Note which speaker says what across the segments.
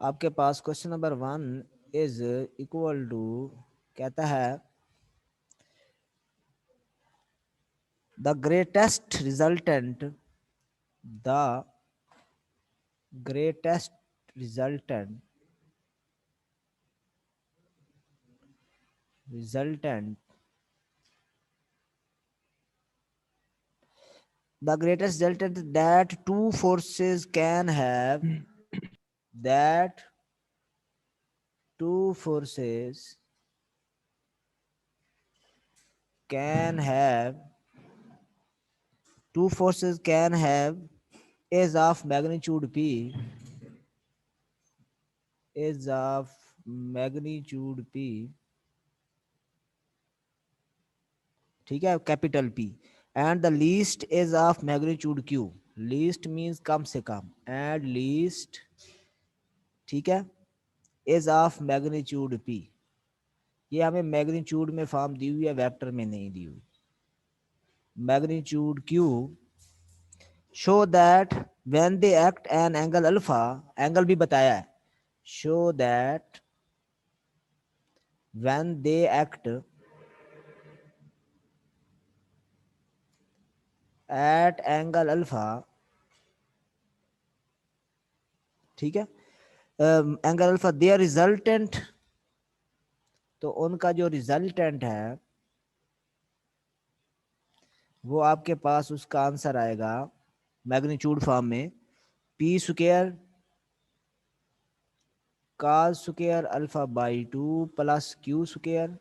Speaker 1: आपके पास question number 1 is equal to कहता है the greatest resultant the greatest resultant the greatest resultant that two forces can have that two forces can have two forces can have is of magnitude p is of magnitude p ठीक है capital p and the least is of magnitude q least means कम से कम and least ठीक है is of magnitude p ये हमें magnitude में form दी हुई है वेक्टर में नहीं दी हुई magnitude q show that when they act an angle alpha angle भी बताया है show that when they act at angle alpha ठीक है एंगल अल्फा देयर रिजल्टेंट तो उनका जो रिजल्टेंट है वो आपके पास उसका आंसर आएगा मैग्नीट्यूड फॉर्म में P square cos square alpha by 2 plus Q square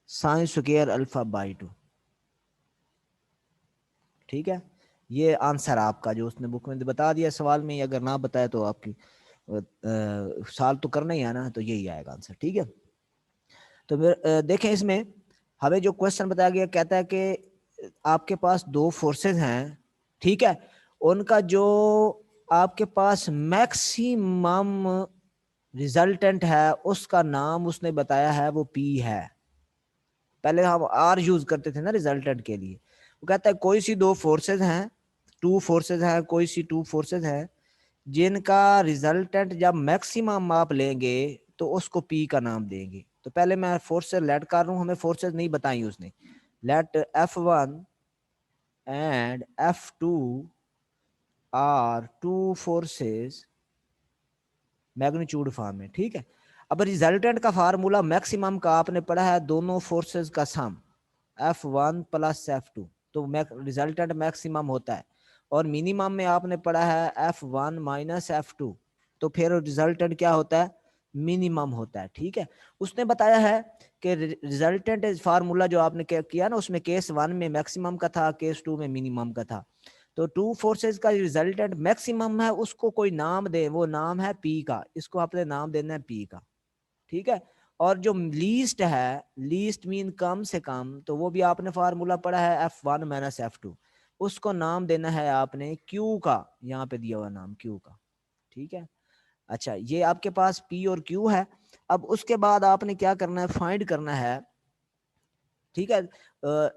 Speaker 1: sine square alpha by 2 ठीक है ये आंसर आपका जो उसने बुक में बता दिया सवाल में अगर ना बताया तो आपकी साल तो करना ही है ना तो यही आएगा आंसर ठीक है तो देखें इसमें हमें जो क्वेश्चन बताया गया कहता है कि आपके पास दो फोर्सेस हैं ठीक है उनका जो आपके पास मैक्सिमम रिजल्टेंट है उसका नाम उसने बताया है वो पी है पहले हम आर यूज करते थे ना रिजल्टेंट के लिए वो कहता है कोई सी दो फोर्सेस हैं कोई सी टू फोर्सेस हैं जिनका रिजल्टेंट जब मैक्सिमम आप लेंगे तो उसको पी का नाम देंगे तो पहले मैं फोर्सेस लेट कर रहा हूं हमें फोर्सेस नहीं बताई उसने let F1 and F2 are two forces magnitude form में ठीक है अब रिजल्टेंट का फार्मूला मैक्सिमम का आपने पढ़ा है दोनों फोर्सेस का सम F1 प्लस F2 तो रिजल्टेंट मैक्सिमम होता है और मिनिमम में आपने पढ़ा है F1 माइनस F2 तो फिर रिजल्टेंट क्या होता है मिनिमम होता है ठीक है उसने बताया है कि रिजल्टेंट फार्मूला जो आपने किया ना उसमें केस 1 में मैक्सिमम का था केस 2 में मिनिमम का था तो टू फोर्सेस का रिजल्टेंट मैक्सिमम है उसको कोई नाम दे वो नाम है पी का इसको आपने नाम देना है पी का ठीक है और जो लीस्ट है लीस्ट मीन कम से कम तो वो भी आपने फार्मूला पढ़ा है F1 माइनस F2 उसको नाम देना है आपने Q का यहाँ पे दिया हुआ नाम Q का ठीक है अच्छा ये आपके पास P और Q है अब उसके बाद आपने क्या करना है फाइंड करना है ठीक है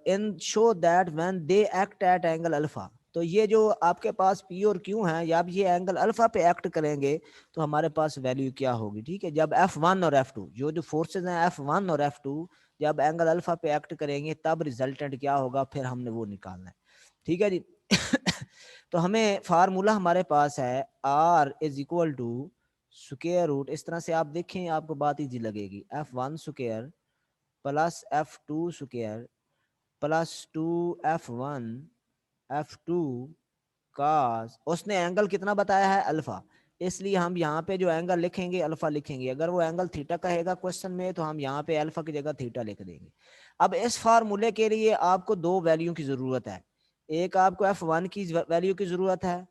Speaker 1: in show that when they act at angle alpha तो ये जो आपके पास पी और क्यू है या आप ये एंगल अल्फा पे एक्ट करेंगे तो हमारे पास वैल्यू क्या होगी ठीक है जब F1 और F2 जो फोर्सेज हैं F1 और F2 जब एंगल अल्फा पे एक्ट करेंगे तब रिजल्टेंट क्या होगा फिर हमने वो निकालना है ठीक है जी तो हमें फार्मूला हमारे पास है R is equal to square root इस तरह से आप देखें आपको बात इजी लगेगी F1 square plus F2 square plus 2F1 F2 cos उसने एंगल कितना बताया है अल्फा इसलिए हम यहाँ पे जो एंगल लिखेंगे अल्फा लिखेंगे अगर वो एंगल थीटा कहेगा क्वेश्चन में तो हम यहाँ पे अल्फा की जगह थीटा लिख देंगे अब इस फार्मूले के लिए आपको दो वैल्यू की जरूरत है एक आपको F1 की वैल्यू की जरूरत है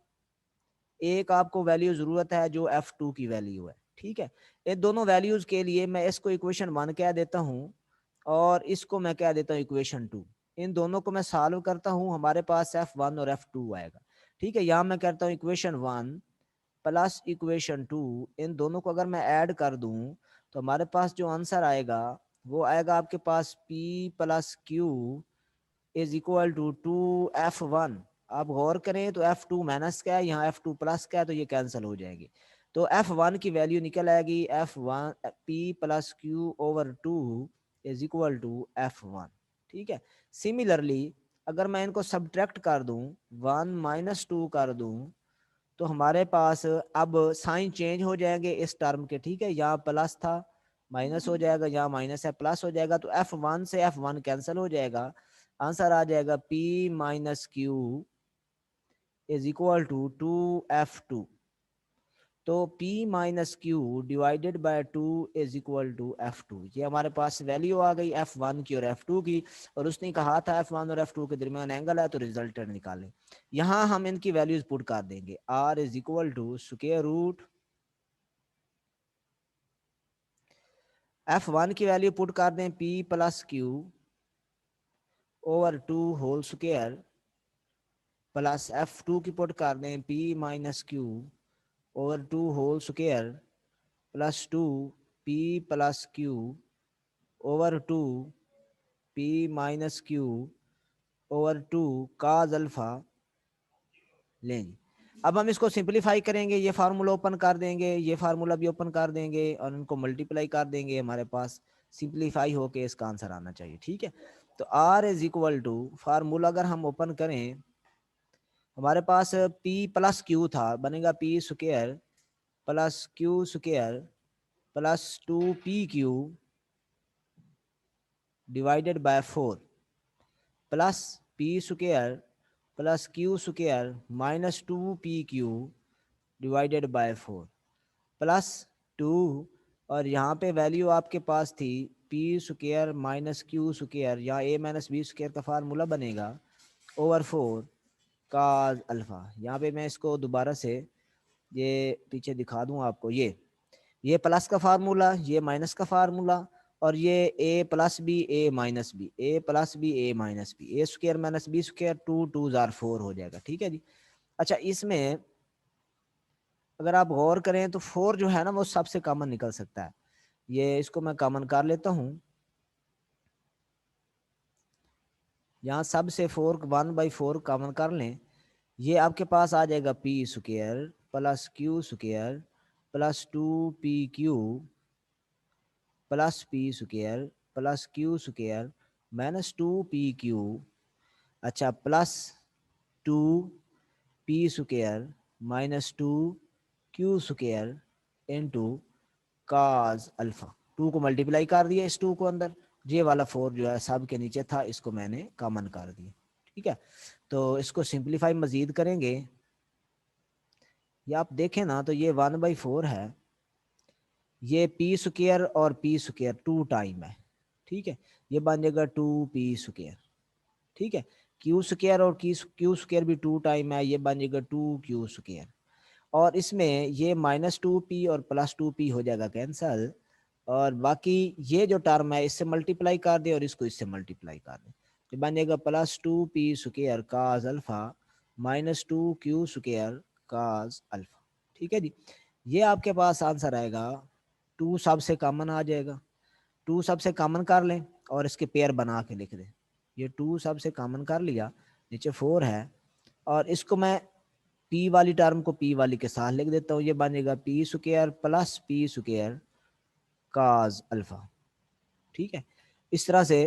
Speaker 1: एक आपको वैल्यू जरूरत है जो F2 की वैल्यू है ठीक है इन दोनों वैल्यूज के लिए मैं इसको इक्वेशन 1 कह देता हूँ और इसको मैं कह देता हूँ इक्वेशन 2 इन दोनों को मैं सॉल्व करता हूँ हमारे पास F1 और F2 आएगा ठीक है यहाँ मैं करता हूँ इक्वेशन 1 प्लस इक्वेशन 2 इन दोनों को अगर मैं ऐड कर दूं तो हमारे पास जो आंसर आएगा वो आएगा आपके पास P plus Q is equal to 2F1 आप गौर करें तो F2 माइनस का है यहाँ F2 प्लस का है तो ये कैंसिल हो जाएंगे तो F1 की वैल्यू निकल आएगी F1 P plus Q over 2 is equal to F1। ठीक है। सिमिलरली अगर मैं इनको सब्ट्रैक्ट कर दूं, 1 माइनस 2 कर दूं, तो हमारे पास अब साइन चेंज हो जाएंगे इस टर्म के। ठीक है, यहाँ प्लस था माइनस हो जाएगा, यहाँ माइनस है प्लस हो जाएगा, तो F1 से F1 कैंसिल हो जाएगा। आंसर आ जाएगा P minus Q is equal to 2F2। तो P minus Q divided by 2 is equal to F2। ये हमारे पास वैल्यू आ गई F1 की और F2 की, और उसने कहा था F1 और F2 के दरमियान एंगल है, तो रिजल्टेंट निकालें। यहाँ हम इनकी वैल्यूज पुट कर देंगे। R is equal to square root F1 की वैल्यू पुट कर दें P plus Q over 2 whole square, plus F2 की पुट कर दें P minus Q over 2 whole square plus 2 P plus Q over 2 P minus Q over 2 cos alpha लेंगे। अब हम इसको सिंपलीफाई करेंगे, ये फार्मूला ओपन कर देंगे, ये फार्मूला भी ओपन कर देंगे और इनको मल्टीप्लाई कर देंगे। हमारे पास सिंपलीफाई होके इसका आंसर आना चाहिए। ठीक है, तो R is equal to formula अगर हम ओपन करें, हमारे पास P प्लस क्यू था, बनेगा P square plus Q square plus 2PQ divided by 4 plus P square plus Q square minus 2PQ divided by 4 plus 2, और यहाँ पे वैल्यू आपके पास थी P square minus Q square, यहाँ A माइनस बी स्क्वायर का formula बनेगा over 4 काज alpha. यहाँ पे मैं इसको दोबारा से ये पीछे दिखा दूँ आपको। ये प्लस का फार्मूला, ये माइनस का फार्मूला, और ये a plus b a minus b, a plus b a minus b, a square minus b square, 2 2 जार 4 हो जाएगा। ठीक है जी। अच्छा, इसमें अगर आप गौर करें तो 4 जो है ना वो सबसे कॉमन निकल सकता है। ये इसको मैं कॉमन कर लेता हूँ, यहाँ सब से 4 1/4 कॉमन कर लें, ये आपके पास आ जाएगा P square plus Q square plus 2PQ plus P square plus Q square minus 2PQ, अच्छा plus 2P square minus 2Q square into काज अल्फा। 2 को मल्टीप्लाई कर दिया इस 2 को अंदर, ये वाला 4 जो है सब के नीचे था, इसको मैंने कॉमन कर दिया। ठीक है, तो इसको सिंप्लीफाई मजीद करेंगे, ये आप देखें ना तो ये 1/4 है, ये P स्क्वायर और P स्क्वायर 2 टाइम है। ठीक है, ये बन जाएगा 2P स्क्वायर। ठीक है, Q स्क्वायर और Q स्क्वायर भी 2 टाइम है, ये बन जाएगा 2Q स्क्वायर, और इसमें ये माइनस 2P और प्लस 2P हो जाएगा कैंसल, और बाकी ये जो टर्म है इससे मल्टीप्लाई कर दे और इसको इससे मल्टीप्लाई कर दे, तो बन जाएगा प्लस 2P स्क्वायर काज अल्फा माइनस 2Q स्क्वायर काज अल्फा। ठीक है जी, ये आपके पास आंसर आएगा। 2 सबसे कॉमन आ जाएगा, 2 सबसे कॉमन कर लें और इसके पेयर बना के लिख दें। ये 2 सबसे कॉमन कर लिया, नीचे 4 है, और इसको मैं P वाली टर्म को P वाली के साथ लिख देता हूँ, ये बनेगा P square plus P square काज अल्फा। ठीक है, इस तरह से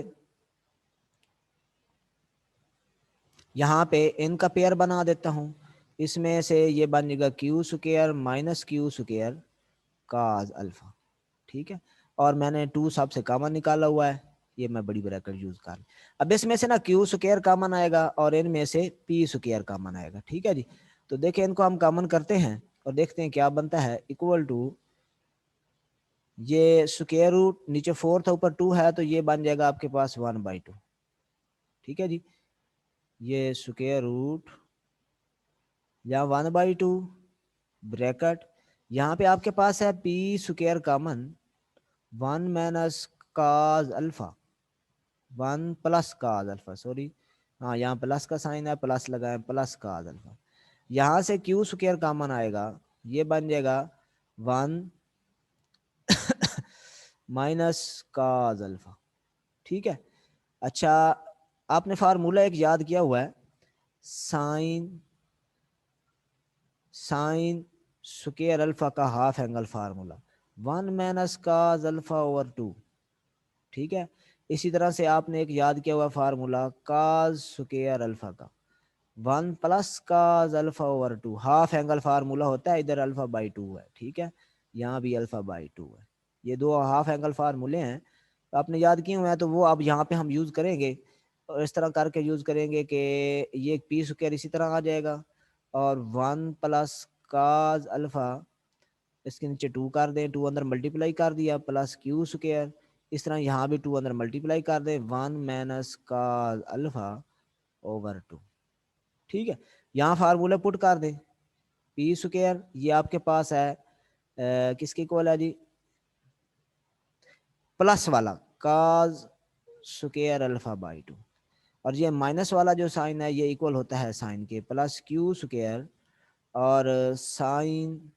Speaker 1: यहाँ पे इनका पेयर बना देता हूँ, इसमें से ये बनेगा Q square minus Q square काज अल्फा। ठीक है, और मैंने 2 सबसे कॉमन निकाला हुआ है, ये मैं बड़ी ब्रैकेट यूज कर, अब इसमें से ना Q स्क्वायर कॉमन आएगा और इनमें से P स्क्वायर कॉमन आएगा। ठीक है जी, तो देखिए इनको हम कॉमन करते हैं और देखते हैं क्या बनता है। इक्वल टू ये स्क्वायर रूट, नीचे 4 था ऊपर 2 है, तो ये बन जाएगा आपके पास 1/2। ठीक है जी, ये स्क्वायर रूट या 1/2 ब्रैकेट, यहाँ पे आपके पास है P स्क्वायर कॉमन 1 माइनस काज अल्फा 1 प्लस काज अल्फा, सॉरी हाँ यहाँ प्लस का साइन है, प्लस लगाए प्लस काज अल्फा, यहाँ से Q स्क्वायर कॉमन आएगा, ये बन जाएगा 1 माइनस काज अल्फा। ठीक है, अच्छा आपने फार्मूला एक याद किया हुआ है, साइन साइन स्क्वायर अल्फा का हाफ एंगल फार्मूला 1 - cos अल्फा/2। ठीक है, इसी तरह से आपने एक याद किया हुआ फार्मूला cos स्क्वायर अल्फा का 1 + cos अल्फा/2 हाफ एंगल फार्मूला होता है, इधर अल्फा/2 है। ठीक है, यहाँ भी अल्फा/2 है। ये दो हाफ एंगल फार्मूले हैं, तो आपने याद किए हुए हैं, तो वो अब यहाँ पे हम यूज़ करेंगे और इस तरह करके यूज़ करेंगे कि ये पी स्क्वायर इसी तरह आ जाएगा और 1 + cos अल्फा इसके नीचे 2 कर दें, 2 अंदर मल्टीप्लाई कर दिया प्लस क्यू स्क्वायर, इस तरह यहाँ भी 2 अंदर मल्टीप्लाई कर दें 1 - cos अल्फा/2। ठीक है, यहाँ फार्मूला पुट कर दें पी स्क्वायर, ये आपके पास है किसके इक्वल है जी, प्लस वाला cos स्क्वायर अल्फा/2 और ये माइनस वाला जो साइन है ये इक्वल होता है साइन के प्लस क्यू स्क्वायर और साइन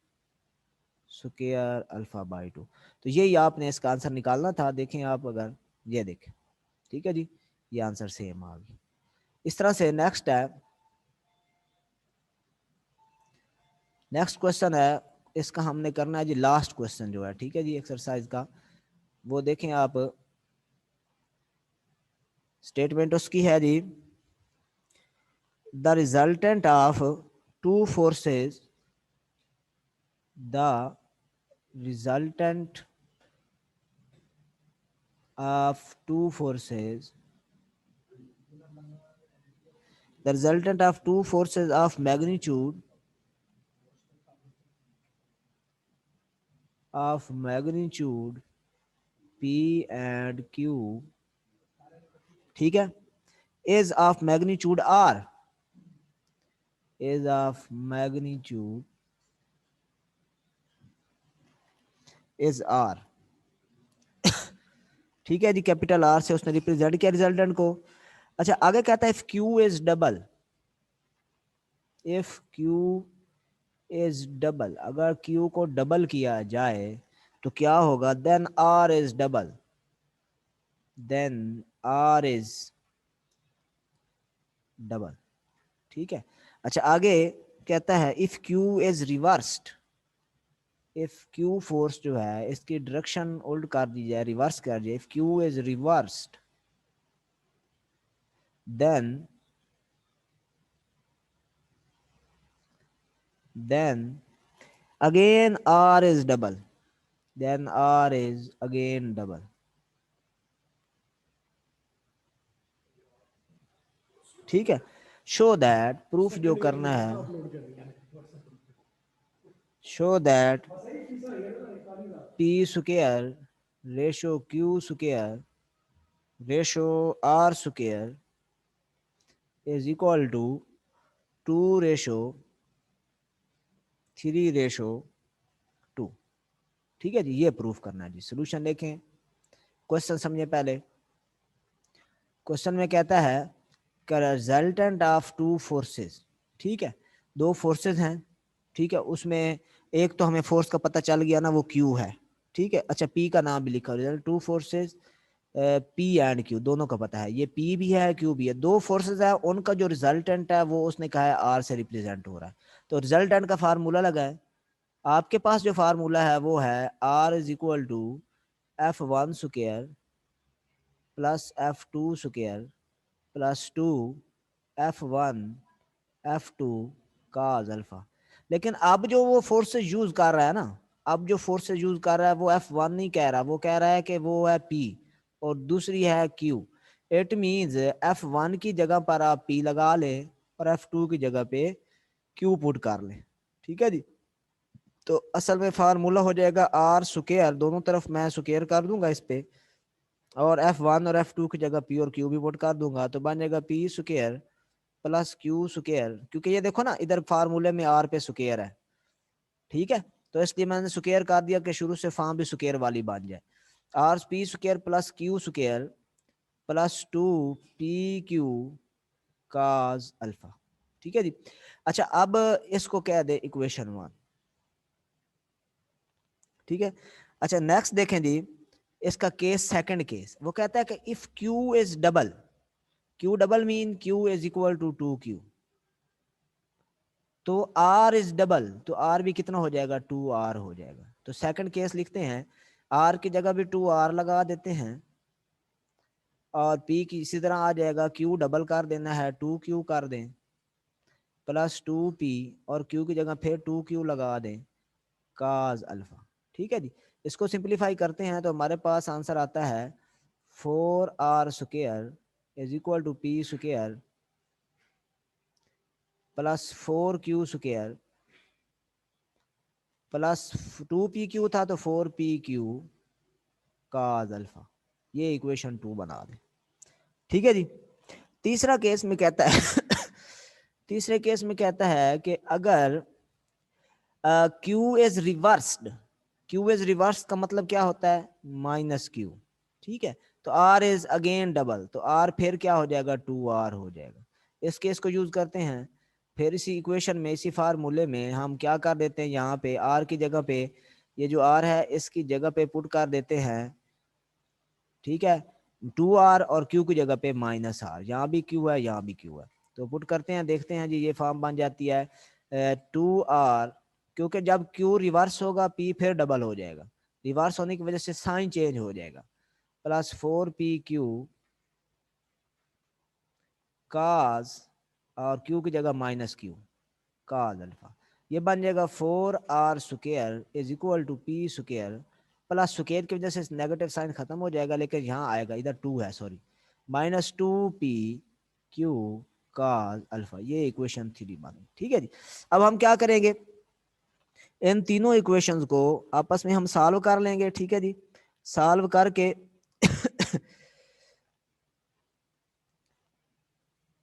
Speaker 1: स्क्वायर अल्फा/2। तो यही आपने इसका आंसर निकालना था। देखें आप, अगर ये देखें, ठीक है जी, ये आंसर सेम आ गया। इस तरह से नेक्स्ट है, नेक्स्ट क्वेश्चन है, इसका हमने करना है जी लास्ट क्वेश्चन जो है, ठीक है जी, एक्सरसाइज का। वो देखें आप, स्टेटमेंट उसकी है जी, the resultant of two forces, the resultant of two forces, the resultant of two forces of magnitude P and Q, ठीक है, is of magnitude R, is of magnitude is R। ठीक है जी, कैपिटल आर से उसने represent किया resultant को। अच्छा, आगे कहता है if Q is double, if Q is double, अगर क्यू को डबल किया जाए तो क्या होगा, then R is double, then R is double. ठीक है, अच्छा आगे कहता है if Q is reversed, if Q force जो है इसकी डायरेक्शन उल्ट कर दी जाए, रिवर्स कर दिया, if Q is reversed then again R is double, then R is again double। ठीक है, शो दैट, प्रूफ जो करना है, show that P square ratio Q square ratio R square is equal to 2/3/2। ठीक है जी, ये प्रूफ करना है जी। सोल्यूशन देखें, क्वेश्चन समझे पहले। क्वेश्चन में कहता है रिजल्टेंट ऑफ टू फोर्सेस, ठीक है, दो फोर्सेस हैं, ठीक है, उसमें एक तो हमें फोर्स का पता चल गया ना, वो क्यू है। ठीक है, अच्छा पी का नाम भी लिखा, result two forces P and Q दोनों का पता है, ये पी भी है क्यू भी है, दो फोर्सेस है, उनका जो रिजल्टेंट है वो उसने कहा है आर से रिप्रेजेंट हो रहा है। तो रिजल्टेंट का फार्मूला लगा है, आपके पास जो फार्मूला है वो है R is equal to F1 square plus F2 square plus 2 F1 F2 cos alpha. लेकिन अब जो वो फोर्सेस यूज कर रहा है ना, अब जो फोर्सेस यूज कर रहा है वो F1 नहीं कह रहा, वो कह रहा है कि वो है P और दूसरी है Q। इट मींस F1 की जगह पर आप P लगा ले और F2 की जगह पे Q पुट कर ले। ठीक है जी, तो असल में फार्मूला हो जाएगा आर स्क्वायर, दोनों तरफ मैं स्क्वायर कर दूंगा इस पे, और F1 और F2 की जगह P और Q भी पुट कर दूंगा, तो बन जाएगा P square plus Q square, क्योंकि ये देखो ना इधर फार्मूले में R पे स्क्वायर है। ठीक है, तो इसलिए मैंने स्क्वायर कर दिया कि शुरू से फॉर्म भी स्क्वायर वाली बन जाए। R P square plus Q square plus 2PQ cos alpha. ठीक है जी, अच्छा अब इसको कह दे इक्वेशन 1। ठीक है, अच्छा नेक्स्ट देखें जी, इसका केस सेकंड केस, वो कहता है कि if Q is double, Q double mean Q is equal to 2Q। तो आर इज डबल, तो आर भी कितना हो जाएगा, 2r हो जाएगा। तो सेकंड केस लिखते हैं, आर की जगह भी 2r लगा देते हैं और पी की इसी तरह आ जाएगा, क्यू डबल कर देना है, 2q कर दें प्लस 2p और q की जगह फिर 2q लगा दें काज अल्फा। ठीक है जी, इसको सिंप्लीफाई करते हैं तो हमारे पास आंसर आता है 4r square is equal to p square plus 4q square plus 2pq था तो 4pq काज अल्फा। ये इक्वेशन 2 बना दें। ठीक है जी। तीसरा केस में कहता है तीसरे केस में कहता है कि अगर Q is reversed, Q is reverse का मतलब क्या होता है, माइनस Q। ठीक है, तो R इज अगेन डबल, तो R फिर क्या हो जाएगा, 2R हो जाएगा। इस केस को यूज करते हैं, फिर इसी इक्वेशन में, इसी फार्मूले में हम क्या कर देते हैं, यहाँ पे R की जगह पे ये जो R है इसकी जगह पे पुट कर देते हैं। ठीक है, 2R और Q की जगह पे -R, यहाँ भी Q है यहाँ भी Q है, तो पुट करते हैं, देखते हैं जी ये फॉर्म बन जाती है 2R, क्योंकि जब Q रिवर्स होगा P फिर डबल हो जाएगा, रिवर्स होने की वजह से साइन चेंज हो जाएगा, प्लस 4PQ काज और Q की जगह -Q काज अल्फा। ये बन जाएगा 4R square is equal to P square, plus square की वजह से नेगेटिव साइन खत्म हो जाएगा, लेकिन यहाँ आएगा, इधर 2 है सॉरी, -2PQ काज अल्फा। ये इक्वेशन 3 बनी। ठीक है जी, अब हम क्या करेंगे, इन तीनों इक्वेशंस को आपस में हम सॉल्व कर लेंगे। ठीक है जी, सॉल्व करके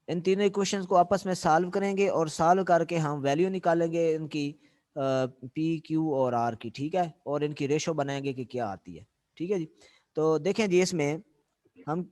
Speaker 1: इन तीनों इक्वेशंस को आपस में सॉल्व करेंगे और सॉल्व करके हम वैल्यू निकालेंगे इनकी पी क्यू और आर की। ठीक है, और इनकी रेशो बनाएंगे कि क्या आती है। ठीक है जी, तो देखें जी इसमें हम